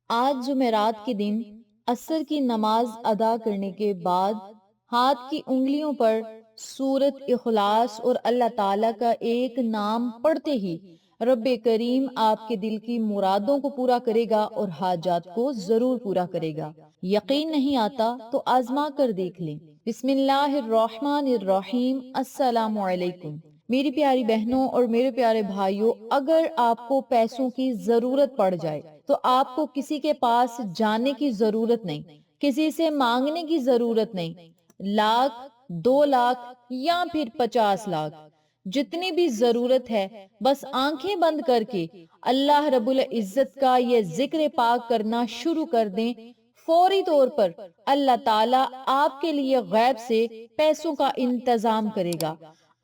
آج جمعرات کے دن عصر کی نماز ادا کرنے کے بعد ہاتھ کی انگلیوں پر سورت اخلاص اور اللہ تعالیٰ کا ایک نام پڑھتے ہی رب کریم آپ کے دل کی مرادوں کو پورا کرے گا اور حاجات کو ضرور پورا کرے گا۔ یقین نہیں آتا تو آزما کر دیکھ لیں۔ بسم اللہ الرحمن الرحیم۔ السلام علیکم میری پیاری بہنوں اور میرے پیارے بھائیوں، اگر آپ کو پیسوں کی ضرورت پڑ جائے تو آپ کو کسی کے پاس جانے کی ضرورت نہیں، کسی سے مانگنے کی ضرورت نہیں۔ لاکھ، 2 لاکھ یا پھر 50 لاکھ، جتنی بھی ضرورت ہے، بس آنکھیں بند کر کے اللہ رب العزت کا یہ ذکر پاک کرنا شروع کر دیں۔ فوری طور پر اللہ تعالیٰ آپ کے لیے غیب سے پیسوں کا انتظام کرے گا۔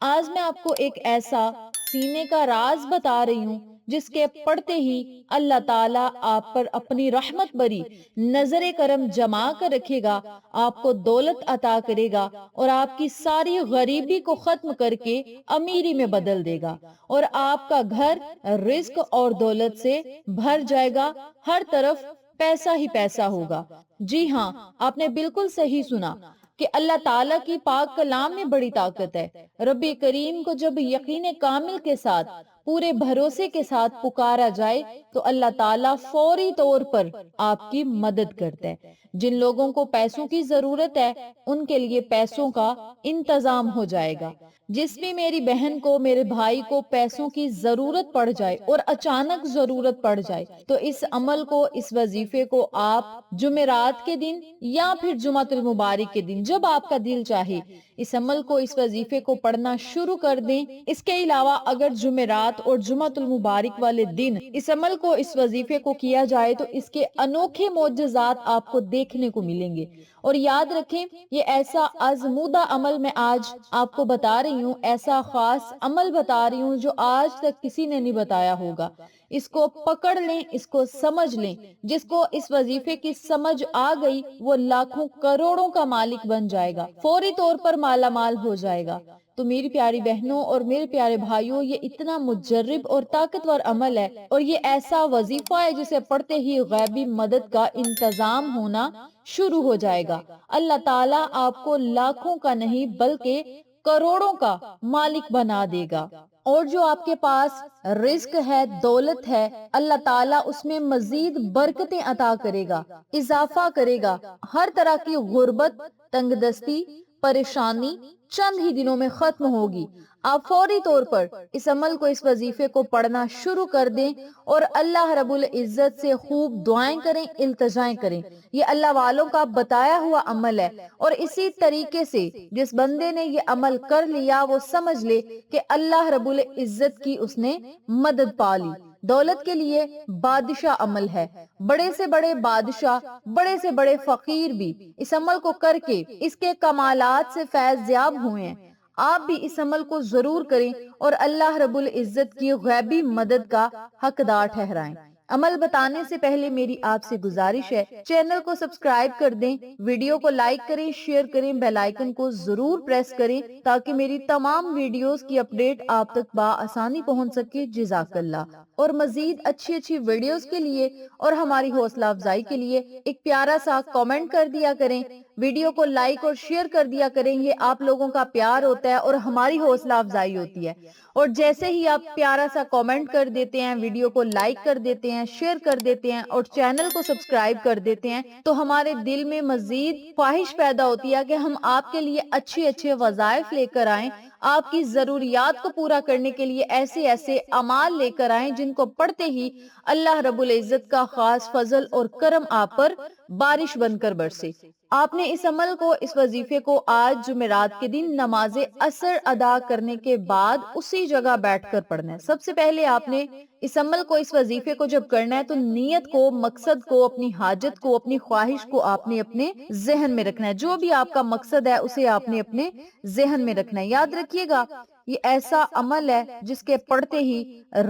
آج میں آپ کو ایک ایسا سینے کا راز بتا رہی ہوں جس کے پڑھتے ہی اللہ تعالیٰ آپ پر اپنی رحمت بری نظر کرم جما کر رکھے گا، آپ کو دولت عطا کرے گا اور آپ کی ساری غریبی کو ختم کر کے امیری میں بدل دے گا، اور آپ کا گھر رزق اور دولت سے بھر جائے گا، ہر طرف پیسہ ہی پیسہ ہوگا۔ جی ہاں، آپ نے بالکل صحیح سنا کہ اللہ تعالیٰ کی پاک کلام میں بڑی طاقت ہے۔ رب کریم کو جب یقین کامل کے ساتھ، پورے بھروسے کے ساتھ پکارا جائے تو اللہ تعالیٰ فوری طور پر آپ کی مدد کرتا ہے۔ جن لوگوں کو پیسوں کی ضرورت ہے ان کے لیے پیسوں کا انتظام ہو جائے گا۔ جس بھی میری بہن کو، میرے بھائی کو پیسوں کی ضرورت پڑ جائے اور اچانک ضرورت پڑ جائے تو اس عمل کو، اس وظیفے کو آپ جمعرات کے دن یا پھر جمعۃ المبارک کے دن، جب آپ کا دل چاہے، اس عمل کو، اس وظیفے کو پڑھنا شروع کر دیں۔ اس کے علاوہ اگر جمعرات اور جمعۃ المبارک والے دن اس عمل کو، اس وظیفے کو کیا جائے تو اس کے انوکھے معجزات آپ کو دیکھنے کو ملیں گے۔ اور یاد رکھیں، یہ ایسا آزمودہ عمل میں آج آپ کو بتا رہی ہوں، ایسا خاص عمل بتا رہی ہوں جو آج تک کسی نے نہیں بتایا ہوگا۔ اس کو پکڑ لیں، اس کو سمجھ لیں۔ جس کو اس وظیفے کی سمجھ آ گئی وہ لاکھوں کروڑوں کا مالک بن جائے گا، فوری طور پر مالا مال ہو جائے گا۔ تو میری پیاری بہنوں اور میرے پیارے بھائیوں، یہ اتنا مجرب اور طاقتور عمل ہے، اور یہ ایسا وظیفہ ہے جسے پڑھتے ہی غیبی مدد کا انتظام ہونا شروع ہو جائے گا۔ اللہ تعالیٰ آپ کو لاکھوں کا نہیں بلکہ کروڑوں کا مالک بنا دے گا، اور جو آپ کے پاس رزق ہے، دولت ہے، اللہ تعالیٰ اس میں مزید برکتیں عطا کرے گا، اضافہ کرے گا۔ ہر طرح کی غربت، تنگ دستی، پریشانی چند ہی دنوں میں ختم ہوگی۔ آپ فوری طور پر اس عمل کو، اس وظیفے کو پڑھنا شروع کر دیں اور اللہ رب العزت سے خوب دعائیں کریں، التجائیں کریں۔ یہ اللہ والوں کا بتایا ہوا عمل ہے، اور اسی طریقے سے جس بندے نے یہ عمل کر لیا وہ سمجھ لے کہ اللہ رب العزت کی اس نے مدد پا لی۔ دولت کے لیے بادشاہ عمل ہے، بڑے سے بڑے بادشاہ، بڑے سے بڑے فقیر بھی اس عمل کو کر کے اس کے کمالات سے فیض یاب ہوئے ہیں۔ آپ بھی اس عمل کو ضرور کریں اور اللہ رب العزت کی غیبی مدد کا حقدار ٹھہرائیں۔ عمل بتانے سے پہلے میری آپ سے گزارش ہے، چینل کو سبسکرائب کر دیں، ویڈیو کو لائک کریں، شیئر کریں، بیل آئیکن کو ضرور پریس کریں تاکہ میری تمام ویڈیوز کی اپڈیٹ آپ تک بآسانی پہنچ سکے۔ جزاک اللہ۔ اور مزید اچھی ویڈیوز کے لیے اور ہماری حوصلہ افزائی کے لیے ایک پیارا سا کامنٹ کر دیا کریں، ویڈیو کو لائک اور شیئر کر دیا کریں۔ یہ آپ لوگوں کا پیار ہوتا ہے اور ہماری حوصلہ افزائی ہوتی ہے، اور جیسے ہی آپ پیارا سا کامنٹ کر دیتے ہیں، ویڈیو کو لائک کر دیتے ہیں، شیئر کر دیتے ہیں اور چینل کو سبسکرائب کر دیتے ہیں تو ہمارے دل میں مزید خواہش پیدا ہوتی ہے کہ ہم آپ کے لیے اچھے وظائف لے کر آئیں، آپ کی ضروریات کو پورا کرنے کے لیے ایسے اعمال لے کر آئیں جن کو پڑھتے ہی اللہ رب العزت کا خاص فضل اور کرم آپ پر بارش بن کر برسے۔ آپ نے اس عمل کو، اس وظیفے کو آج جمعرات کے دن نماز عصر ادا کرنے کے بعد اسی جگہ بیٹھ کر پڑھنا ہے۔ سب سے پہلے آپ نے اس عمل کو، اس وظیفے کو جب کرنا ہے تو نیت کو، مقصد کو، اپنی حاجت کو، اپنی خواہش کو آپ نے اپنے ذہن میں رکھنا ہے۔ جو بھی آپ کا مقصد ہے اسے آپ نے اپنے ذہن میں رکھنا ہے۔ یاد رکھیے گا، یہ ایسا عمل ہے جس کے پڑھتے ہی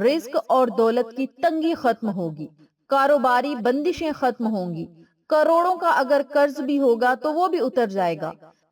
رزق اور دولت کی تنگی ختم ہوگی، کاروباری بندشیں ختم ہوں گی، کروڑوں کا اگر قرض بھی ہوگا تو وہ بھی اتر جائے گا۔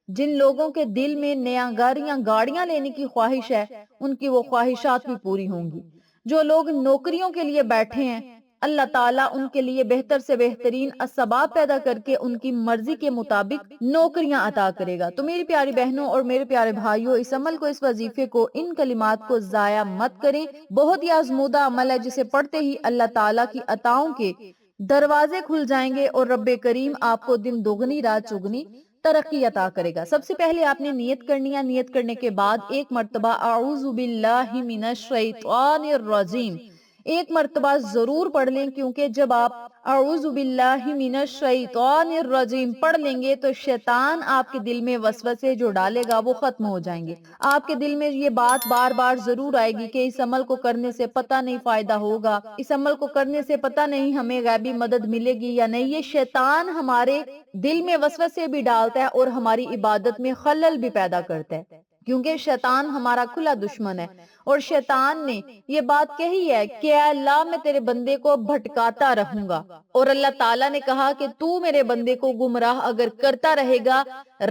جن لوگوں کے دل میں نیا گھر یا گاڑیاں لینے کی خواہش ہے ان کی وہ خواہشات بھی پوری ہوں گی۔ جو لوگ نوکریوں کے لیے بیٹھے ہیں اللہ تعالیٰ ان کے لیے بہتر سے بہترین اسباب پیدا کر کے ان کی مرضی کے مطابق نوکریاں عطا کرے گا۔ تو میری پیاری بہنوں اور میرے پیارے بھائیوں، اس عمل کو، اس وظیفے کو، ان کلمات کو ضائع مت کریں۔ بہت ہی آزمودہ عمل ہے جسے پڑھتے ہی اللہ تعالیٰ کی عطاؤں کے دروازے کھل جائیں گے اور رب کریم آپ کو دن دوگنی رات چوگنی ترقی عطا کرے گا۔ سب سے پہلے آپ نے نیت کرنی ہے۔ نیت کرنے کے بعد ایک مرتبہ اعوذ باللہ من الشیطان الرجیم ایک مرتبہ ضرور پڑھ لیں، کیونکہ جب آپ اعوذ باللہ من الشیطان الرجیم پڑھ لیں گے تو شیطان آپ کے دل میں وسوسے جو ڈالے گا وہ ختم ہو جائیں گے۔ آپ کے دل میں یہ بات بار بار ضرور آئے گی کہ اس عمل کو کرنے سے پتہ نہیں فائدہ ہوگا، اس عمل کو کرنے سے پتہ نہیں ہمیں غیبی مدد ملے گی یا نہیں۔ یہ شیطان ہمارے دل میں وسوسے بھی ڈالتا ہے اور ہماری عبادت میں خلل بھی پیدا کرتا ہے، کیونکہ شیطان ہمارا کھلا دشمن ہے، اور شیطان نے یہ بات کہی ہے کہ اے اللہ میں تیرے بندے کو بھٹکاتا رہوں گا، اور اللہ تعالیٰ نے کہا کہ تو میرے بندے کو گمراہ اگر کرتا رہے گا،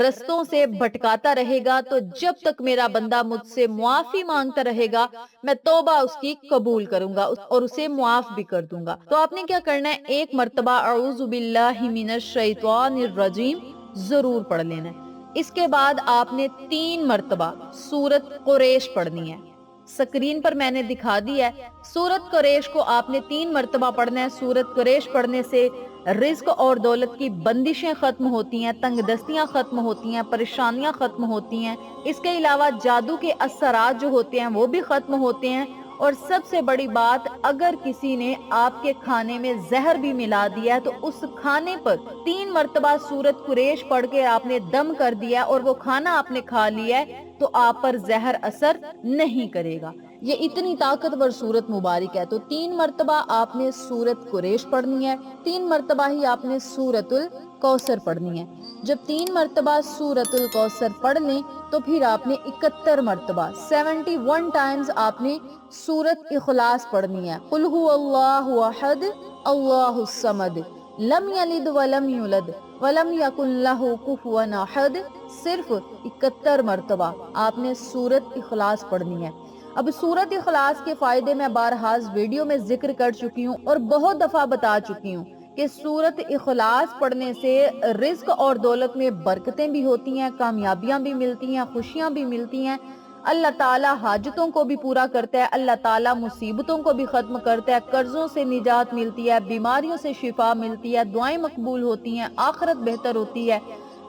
رستوں سے بھٹکاتا رہے گا، تو جب تک میرا بندہ مجھ سے معافی مانگتا رہے گا میں توبہ اس کی قبول کروں گا اور اسے معاف بھی کر دوں گا۔ تو آپ نے کیا کرنا ہے، ایک مرتبہ اعوذ باللہ من الشیطان الرجیم ضرور پڑھ لینا ہے۔ اس کے بعد آپ نے 3 مرتبہ سورت قریش پڑھنی ہے۔ سکرین پر میں نے دکھا دی ہے، سورت قریش کو آپ نے 3 مرتبہ پڑھنا ہے۔ سورت قریش پڑھنے سے رزق اور دولت کی بندشیں ختم ہوتی ہیں، تنگ دستیاں ختم ہوتی ہیں، پریشانیاں ختم ہوتی ہیں۔ اس کے علاوہ جادو کے اثرات جو ہوتے ہیں وہ بھی ختم ہوتے ہیں، اور سب سے بڑی بات، اگر کسی نے آپ کے کھانے میں زہر بھی ملا دیا ہے تو اس کھانے پر 3 مرتبہ سورت قریش پڑھ کے آپ نے دم کر دیا اور وہ کھانا آپ نے کھا لیا ہے تو آپ پر زہر اثر نہیں کرے گا۔ یہ اتنی طاقتور سورت مبارک ہے۔ تو 3 مرتبہ آپ نے سورت قریش پڑھنی ہے، 3 مرتبہ ہی آپ نے سورت الکوثر پڑھنی ہے۔ جب 3 مرتبہ سورت الکوثر پڑھ لیں تو پھر آپ نے 71 مرتبہ 71 ٹائمز آپ نے سورت اخلاص پڑھنی ہے۔ قل هو اللہ احد اللہ الصمد لم یلد ولم یولد ولم یکن لہ کفوا احد، صرف 71 مرتبہ آپ نے سورت اخلاص پڑھنی ہے۔ اب سورت اخلاص کے فائدے میں بارہا ویڈیو میں ذکر کر چکی ہوں اور بہت دفعہ بتا چکی ہوں کہ سورت اخلاص پڑھنے سے رزق اور دولت میں برکتیں بھی ہوتی ہیں، کامیابیاں بھی ملتی ہیں، خوشیاں بھی ملتی ہیں، اللہ تعالیٰ حاجتوں کو بھی پورا کرتا ہے، اللہ تعالیٰ مصیبتوں کو بھی ختم کرتا ہے، قرضوں سے نجات ملتی ہے، بیماریوں سے شفا ملتی ہے، دعائیں مقبول ہوتی ہیں، آخرت بہتر ہوتی ہے،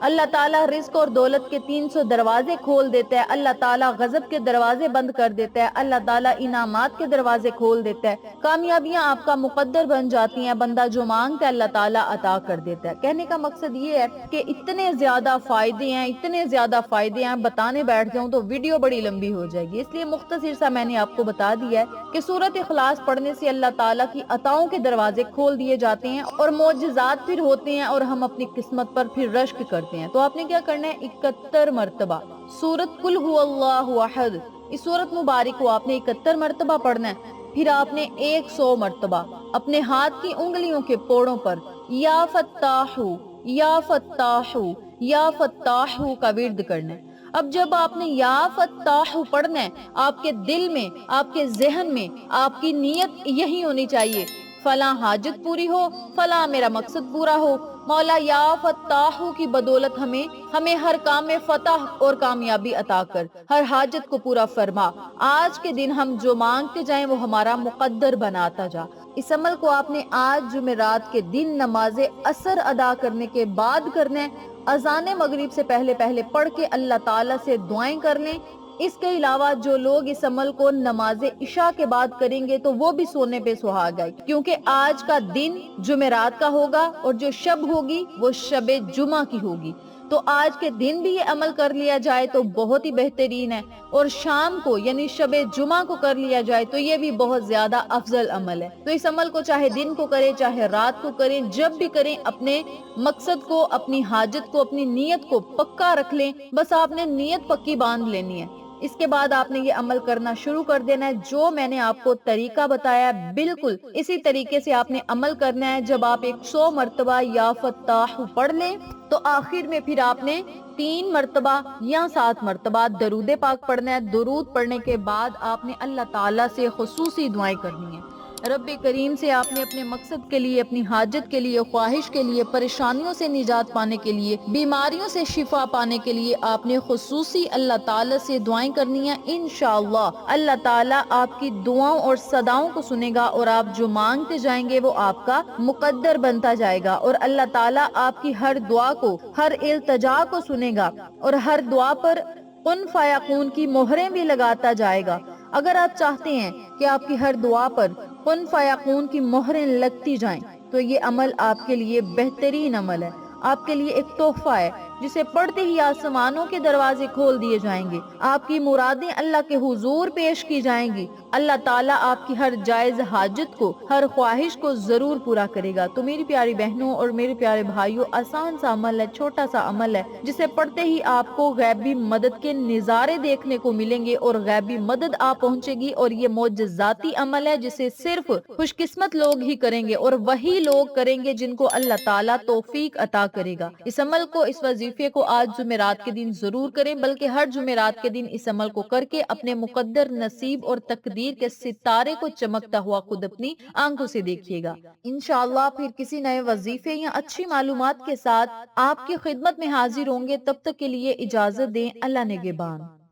اللہ تعالیٰ رزق اور دولت کے 300 دروازے کھول دیتا ہے، اللہ تعالیٰ غضب کے دروازے بند کر دیتا ہے، اللہ تعالیٰ انعامات کے دروازے کھول دیتا ہے، کامیابیاں آپ کا مقدر بن جاتی ہیں، بندہ جو مانگتا ہے اللہ تعالیٰ عطا کر دیتا ہے۔ کہنے کا مقصد یہ ہے کہ اتنے زیادہ فائدے ہیں، اتنے زیادہ فائدے ہیں، بتانے بیٹھ جاؤں تو ویڈیو بڑی لمبی ہو جائے گی، اس لیے مختصر سا میں نے آپ کو بتا دیا ہے کہ سورت اخلاص پڑھنے سے اللہ تعالیٰ کی عطاؤں کے دروازے کھول دیے جاتے ہیں اور معجزات پھر ہوتے ہیں اور ہم اپنی قسمت پر پھر رشک کرتے ہیں۔ تو آپ نے کیا کرنا ہے، 71 مرتبہ سورت قل هو اللہ احد، اس سورت مبارک کو آپ نے 71 مرتبہ پڑھنا ہے۔ پھر آپ نے 100 مرتبہ اپنے ہاتھ کی انگلیوں کے پوڑوں پر یا فتاحو یا فتاحو یا فتاحو کا ورد کرنا ہے۔ اب جب آپ نے یا فتاحو پڑھنا ہے، آپ کے دل میں، آپ کے ذہن میں آپ کی نیت یہی ہونی چاہیے، فلاں حاجت پوری ہو، فلاں میرا مقصد پورا ہو، مولا یا فتاحو کی بدولت ہمیں ہر کام میں فتح اور کامیابی عطا کر، ہر حاجت کو پورا فرما، آج کے دن ہم جو مانگتے جائیں وہ ہمارا مقدر بناتا جا۔ اس عمل کو آپ نے آج جمعرات کے دن نماز عصر ادا کرنے کے بعد کرنا ہے، اذان مغرب سے پہلے پڑھ کے اللہ تعالیٰ سے دعائیں کر لیں۔ اس کے علاوہ جو لوگ اس عمل کو نماز عشاء کے بعد کریں گے تو وہ بھی سونے پہ سہاگا، کیونکہ آج کا دن جمعرات کا ہوگا اور جو شب ہوگی وہ شب جمعہ کی ہوگی، تو آج کے دن بھی یہ عمل کر لیا جائے تو بہت ہی بہترین ہے، اور شام کو یعنی شب جمعہ کو کر لیا جائے تو یہ بھی بہت زیادہ افضل عمل ہے۔ تو اس عمل کو چاہے دن کو کریں چاہے رات کو کریں، جب بھی کریں اپنے مقصد کو، اپنی حاجت کو، اپنی نیت کو پکا رکھ لیں، بس آپ نے نیت پکی باندھ لینی ہے۔ اس کے بعد آپ نے یہ عمل کرنا شروع کر دینا ہے، جو میں نے آپ کو طریقہ بتایا بالکل اسی طریقے سے آپ نے عمل کرنا ہے۔ جب آپ 100 مرتبہ یا فتاح پڑھ لیں تو آخر میں پھر آپ نے 3 مرتبہ یا 7 مرتبہ درود پاک پڑھنا ہے۔ درود پڑھنے کے بعد آپ نے اللہ تعالیٰ سے خصوصی دعائیں کرنی ہیں۔ رب کریم سے آپ نے اپنے مقصد کے لیے، اپنی حاجت کے لیے، خواہش کے لیے، پریشانیوں سے نجات پانے کے لیے، بیماریوں سے شفا پانے کے لیے آپ نے خصوصی اللہ تعالیٰ سے دعائیں کرنی ہیں۔ انشاءاللہ اللہ تعالیٰ آپ کی دعاؤں اور صداؤں کو سنے گا، اور آپ جو مانگتے جائیں گے وہ آپ کا مقدر بنتا جائے گا، اور اللہ تعالیٰ آپ کی ہر دعا کو، ہر التجا کو سنے گا، اور ہر دعا پر کن فیکون کی مہریں بھی لگاتا جائے گا۔ اگر آپ چاہتے ہیں کہ آپ کی ہر دعا پر کن فیکون کی مہریں لگتی جائیں تو یہ عمل آپ کے لیے بہترین عمل ہے، آپ کے لیے ایک تحفہ ہے جسے پڑھتے ہی آسمانوں کے دروازے کھول دیے جائیں گے، آپ کی مرادیں اللہ کے حضور پیش کی جائیں گی، اللہ تعالیٰ آپ کی ہر جائز حاجت کو، ہر خواہش کو ضرور پورا کرے گا۔ تو میری پیاری بہنوں اور میرے پیارے بھائیوں، آسان سا عمل ہے، چھوٹا سا عمل ہے، جسے پڑھتے ہی آپ کو غیبی مدد کے نظارے دیکھنے کو ملیں گے اور غیبی مدد آپ پہنچے گی، اور یہ معجزاتی عمل ہے جسے صرف خوش قسمت لوگ ہی کریں گے، اور وہی لوگ کریں گے جن کو اللہ تعالیٰ توفیق عطا کرے گا۔ اس عمل کو، اس وظیفے کو آج جمعرات کے دن ضرور کریں، بلکہ ہر جمعرات کے دن اس عمل کو کر کے اپنے مقدر نصیب اور تقدیر کے ستارے کو چمکتا ہوا خود اپنی آنکھوں سے دیکھیے گا۔ انشاءاللہ پھر کسی نئے وظیفے یا اچھی معلومات کے ساتھ آپ کی خدمت میں حاضر ہوں گے، تب تک کے لیے اجازت دیں۔ اللہ نگہبان۔